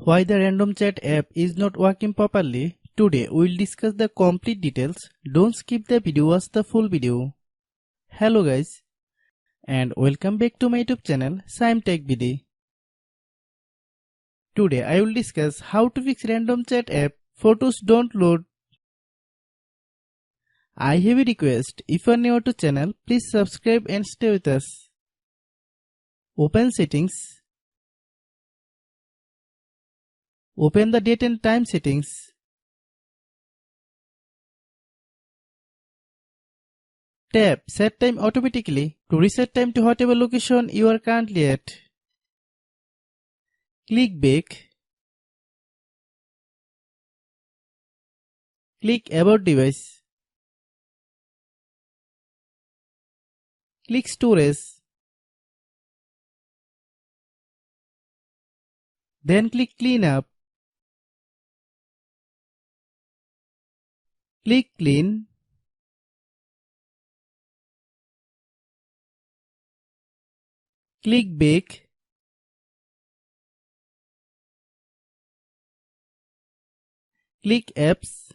Why the random chat app is not working properly? Today we'll discuss the complete details. Don't skip the video, watch the full video. Hello guys and welcome back to my YouTube channel Shaem Tech Video. Today I will discuss how to fix random chat app. Photos don't load. I have a request. If you are new to channel, please subscribe and stay with us. Open settings. Open the date and time settings. Tap Set Time automatically to reset time to whatever location you are currently at. Click Back. Click About Device. Click Storage. Then click Clean Up. Click Clean. Click Back. Click Apps.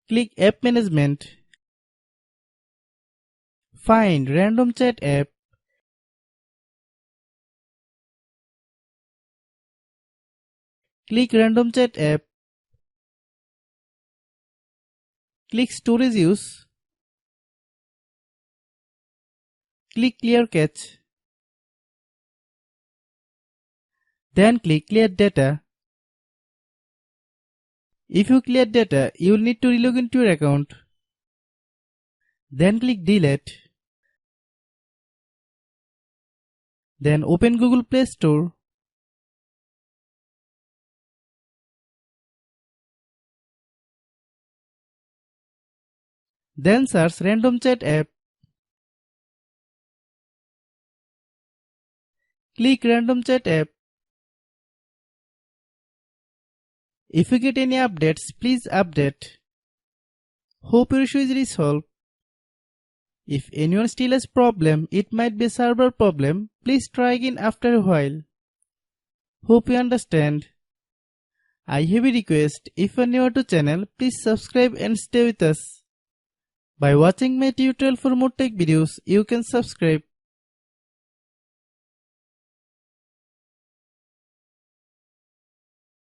Click App Management. Find Random Chat app. Click Random Chat app. Click Storage Use. Click Clear Cache. Then click Clear Data. If you clear data, you will need to relog into your account. Then click Delete. Then open Google Play Store. Then search Random Chat app. Click Random Chat app. If you get any updates, please update. Hope your issue is resolved. If anyone still has problem, it might be a server problem. Please try again after a while. Hope you understand. I have a request. If you are new to channel, please subscribe and stay with us. By watching my tutorial for more tech videos, you can subscribe.